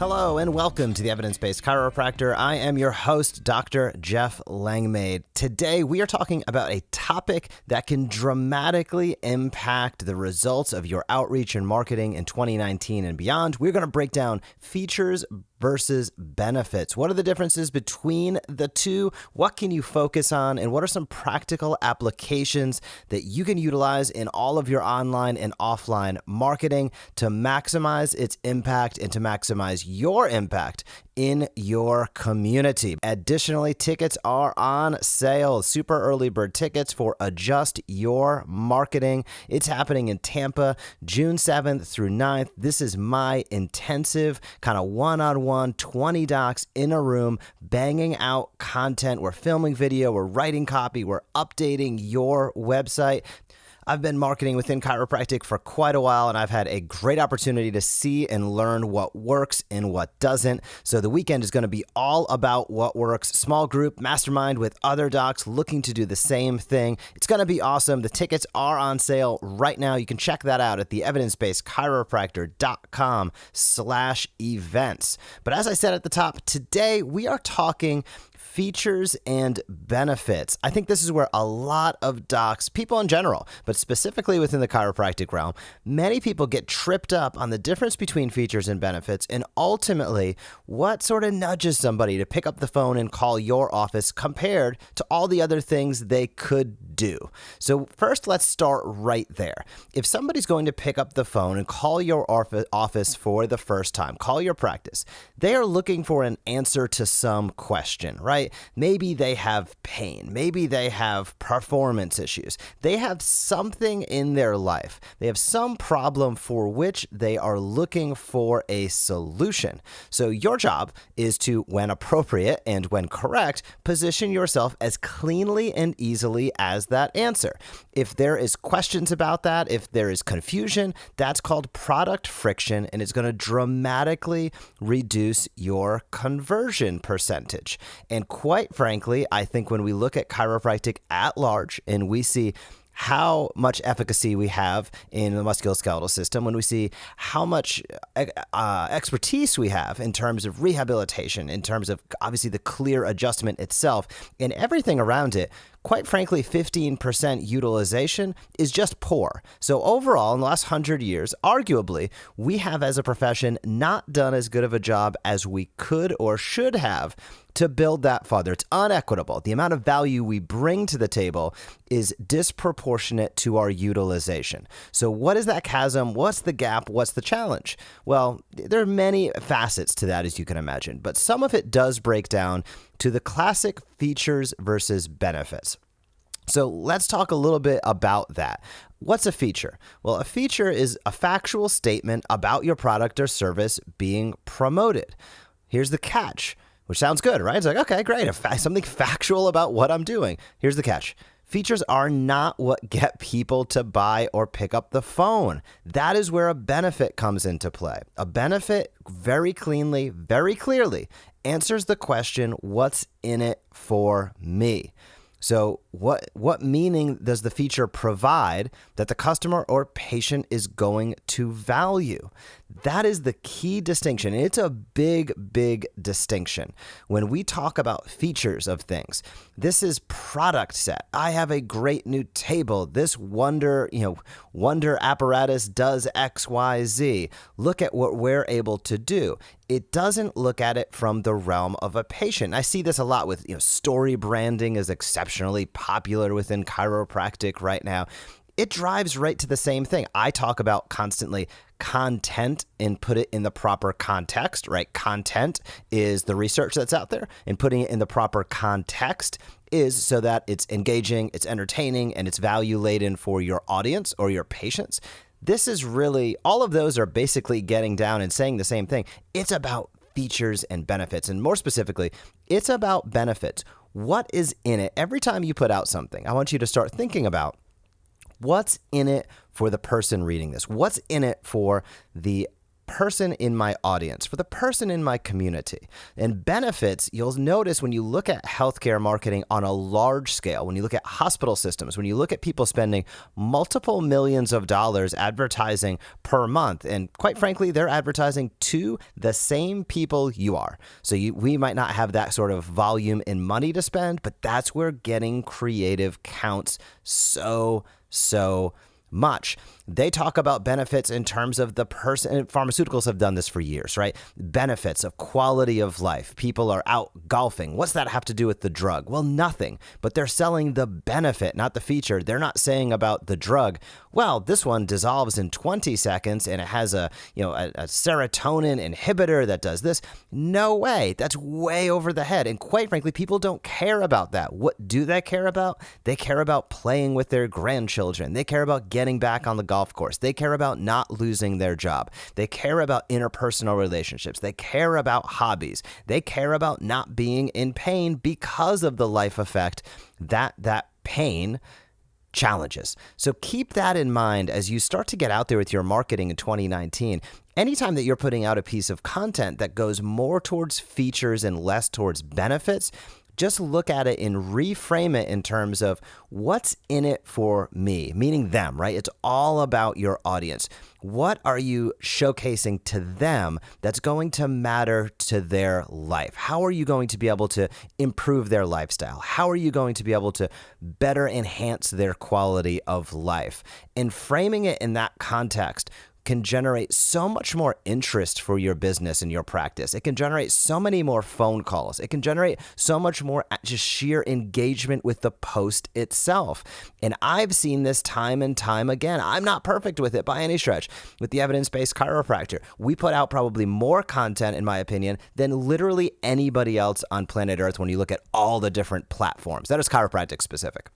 Hello and welcome to the Evidence-Based Chiropractor. I am your host, Dr. Jeff Langmaid. Today we are talking about a topic that can dramatically impact the results of your outreach and marketing in 2019 and beyond. We're going to break down features versus benefits. What are the differences between the two? What can you focus on? And what are some practical applications that you can utilize in all of your online and offline marketing to maximize its impact and to maximize your impact in your community? Additionally, tickets are on sale. Super early bird tickets for Adjust Your Marketing. It's happening in Tampa, June 7th through 9th. This is my intensive kind of one-on-one 20 docs in a room banging out content. We're filming video, we're writing copy, we're updating your website. I've been marketing within chiropractic for quite a while, and I've had a great opportunity to see and learn what works and what doesn't. So the weekend is going to be all about what works. Small group, mastermind with other docs looking to do the same thing. It's going to be awesome. The tickets are on sale right now. You can check that out at the evidencebasedchiropractor.com/events. But as I said at the top, today we are talking features and benefits. I think this is where a lot of docs, people in general, but specifically within the chiropractic realm, many people get tripped up on the difference between features and benefits, and ultimately what sort of nudges somebody to pick up the phone and call your office compared to all the other things they could do. So first, let's start right there. If somebody's going to pick up the phone and call your office for the first time, call your practice, they are looking for an answer to some question, right? Maybe they have pain. Maybe they have performance issues. They have something in their life. They have some problem for which they are looking for a solution. So your job is to, when appropriate and when correct, position yourself as cleanly and easily as that answer. If there is questions about that, if there is confusion, that's called product friction, and it's going to dramatically reduce your conversion percentage. And quite frankly, I think when we look at chiropractic at large and we see how much efficacy we have in the musculoskeletal system, when we see how much expertise we have in terms of rehabilitation, in terms of obviously the clear adjustment itself and everything around it, quite frankly, 15% utilization is just poor. So overall, in the last 100 years, arguably, we have as a profession not done as good of a job as we could or should have to build that further. It's unequitable. The amount of value we bring to the table is disproportionate to our utilization. So what is that chasm? What's the gap? What's the challenge? Well, there are many facets to that, as you can imagine, but some of it does break down to the classic features versus benefits. So let's talk a little bit about that. What's a feature? Well, a feature is a factual statement about your product or service being promoted. Here's the catch, which sounds good, right? It's like, okay, great. Something factual about what I'm doing. Here's the catch. Features are not what get people to buy or pick up the phone. That is where a benefit comes into play. A benefit very cleanly, very clearly answers the question, what's in it for me? So what meaning does the feature provide that the customer or patient is going to value? That is the key distinction. It's a big, big distinction. When we talk about features of things, this is product set. I have a great new table. This wonder apparatus does X, Y, Z. Look at what we're able to do. It doesn't look at it from the realm of a patient. I see this a lot with, story branding is exceptionally popular within chiropractic right now. It drives right to the same thing. I talk about constantly content and put it in the proper context, right? Content is the research that's out there, and putting it in the proper context is so that it's engaging, it's entertaining, and it's value laden for your audience or your patients. This is really, all of those are basically getting down and saying the same thing. It's about features and benefits, and more specifically, it's about benefits. What is in it? Every time you put out something, I want you to start thinking about what's in it for the person reading this? What's in it for the person in my audience, for the person in my community. And benefits, you'll notice when you look at healthcare marketing on a large scale, when you look at hospital systems, when you look at people spending multiple millions of dollars advertising per month, and quite frankly, they're advertising to the same people you are. So we might not have that sort of volume in money to spend, but that's where getting creative counts so much. They talk about benefits in terms of the person, and pharmaceuticals have done this for years, right? Benefits of quality of life. People are out golfing. What's that have to do with the drug? Well, nothing, but they're selling the benefit, not the feature. They're not saying about the drug, well, this one dissolves in 20 seconds and it has a serotonin inhibitor that does this. No way. That's way over the head. And quite frankly, people don't care about that. What do they care about? They care about playing with their grandchildren. They care about getting back on the golf course. They care about not losing their job. They care about interpersonal relationships. They care about hobbies. They care about not being in pain because of the life effect that pain challenges. So keep that in mind as you start to get out there with your marketing in 2019. Anytime that you're putting out a piece of content that goes more towards features and less towards benefits, just look at it and reframe it in terms of what's in it for me, meaning them, right? It's all about your audience. What are you showcasing to them that's going to matter to their life? How are you going to be able to improve their lifestyle? How are you going to be able to better enhance their quality of life? And framing it in that context can generate so much more interest for your business and your practice. It can generate so many more phone calls. It can generate so much more just sheer engagement with the post itself. And I've seen this time and time again. I'm not perfect with it by any stretch. With the Evidence-Based Chiropractor, we put out probably more content, in my opinion, than literally anybody else on planet Earth when you look at all the different platforms. That is chiropractic specific.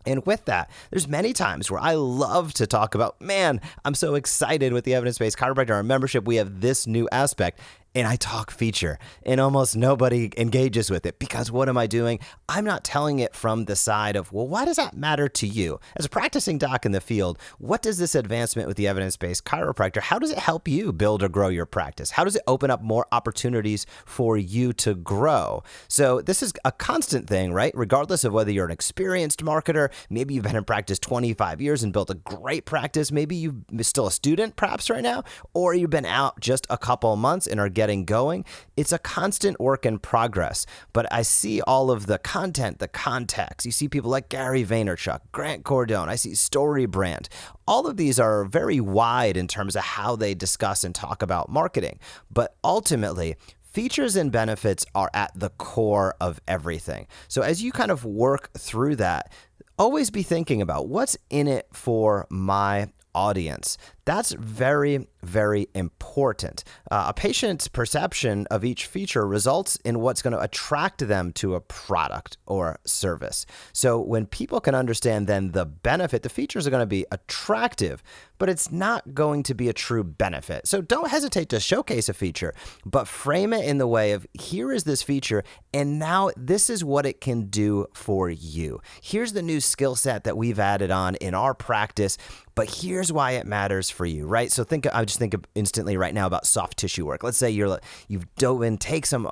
And with that, there's many times where I love to talk about, man, I'm so excited with the Evidence-Based Chiropractor, our membership, we have this new aspect. And I talk feature, and almost nobody engages with it because what am I doing? I'm not telling it from the side of, well, why does that matter to you? As a practicing doc in the field, what does this advancement with the Evidence-Based Chiropractor, how does it help you build or grow your practice? How does it open up more opportunities for you to grow? So this is a constant thing, right? Regardless of whether you're an experienced marketer, maybe you've been in practice 25 years and built a great practice, maybe you're still a student perhaps right now, or you've been out just a couple months and are getting going. It's a constant work in progress, but I see all of the content, the context. You see people like Gary Vaynerchuk, Grant Cardone. I see StoryBrand. All of these are very wide in terms of how they discuss and talk about marketing, but ultimately, features and benefits are at the core of everything. So as you kind of work through that, always be thinking about what's in it for my audience. That's very, very important. A patient's perception of each feature results in what's going to attract them to a product or service. So when people can understand then the benefit, the features are going to be attractive, but it's not going to be a true benefit. So don't hesitate to showcase a feature, but frame it in the way of, here is this feature, and now this is what it can do for you. Here's the new skill set that we've added on in our practice, but here's why it matters for you, right? So I just think instantly right now about soft tissue work. Let's say you've dove in, take some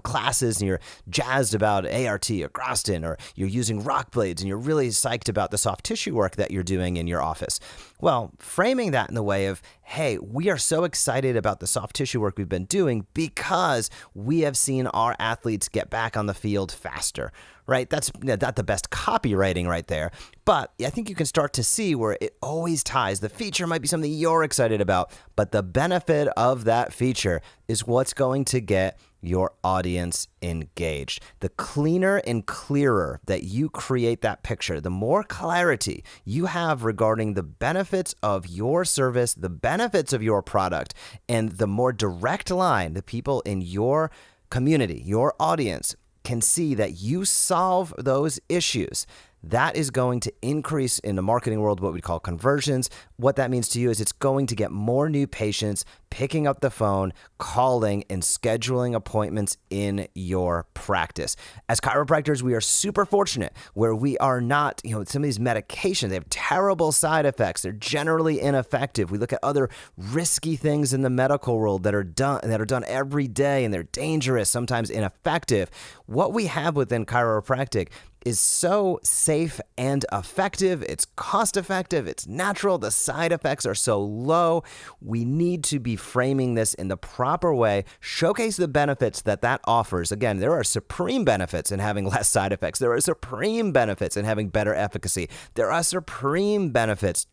classes, and you're jazzed about ART or Groston, or you're using rock blades, and you're really psyched about the soft tissue work that you're doing in your office. Well, framing that in the way of, hey, we are so excited about the soft tissue work we've been doing because we have seen our athletes get back on the field faster, right? That's not the best copywriting right there, but I think you can start to see where it always ties. The feature might be something you're excited about, but the benefit of that feature is what's going to get your audience engaged. The cleaner and clearer that you create that picture, the more clarity you have regarding the benefits of your service, the benefits of your product, and the more direct line the people in your community, your audience, can see that you solve those issues, that is going to increase in the marketing world what we call conversions. What that means to you is it's going to get more new patients picking up the phone, calling, and scheduling appointments in your practice. As chiropractors, we are super fortunate where we are not, some of these medications, they have terrible side effects. They're generally ineffective. We look at other risky things in the medical world that are done every day, and they're dangerous, sometimes ineffective. What we have within chiropractic is so safe and effective. It's cost effective. It's natural. The side effects are so low. We need to be framing this in the proper way, showcase the benefits that offers. Again, there are supreme benefits in having less side effects. There are supreme benefits in having better efficacy. There are supreme benefits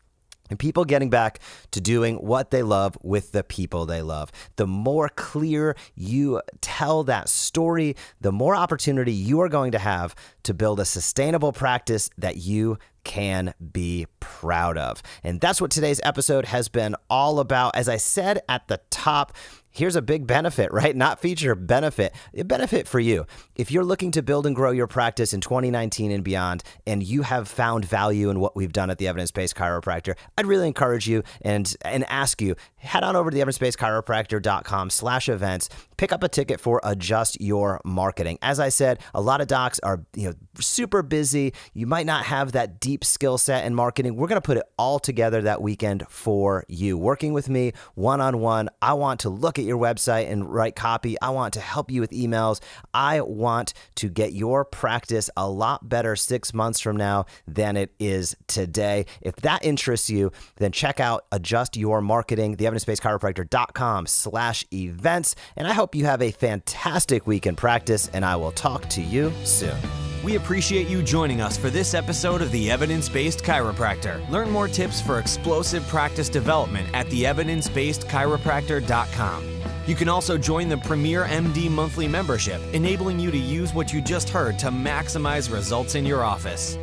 and people getting back to doing what they love with the people they love. The more clear you tell that story, the more opportunity you are going to have to build a sustainable practice that you can be proud of. And that's what today's episode has been all about. As I said at the top, here's a big benefit, right? Not feature, benefit. A benefit for you. If you're looking to build and grow your practice in 2019 and beyond, and you have found value in what we've done at the Evidence-Based Chiropractor, I'd really encourage you and ask you, head on over to the evidencebasedchiropractor.com/events, pick up a ticket for Adjust Your Marketing. As I said, a lot of docs are super busy. You might not have that deep skill set in marketing. We're going to put it all together that weekend for you. Working with me one-on-one, I want to look at your website and write copy. I want to help you with emails. I want to get your practice a lot better 6 months from now than it is today. If that interests you, then check out Adjust Your Marketing, the evidencebasedchiropractor.com/events. And I hope you have a fantastic week in practice, and I will talk to you soon. We appreciate you joining us for this episode of The Evidence-Based Chiropractor. Learn more tips for explosive practice development at theevidencebasedchiropractor.com. You can also join the Premier MD monthly membership, enabling you to use what you just heard to maximize results in your office.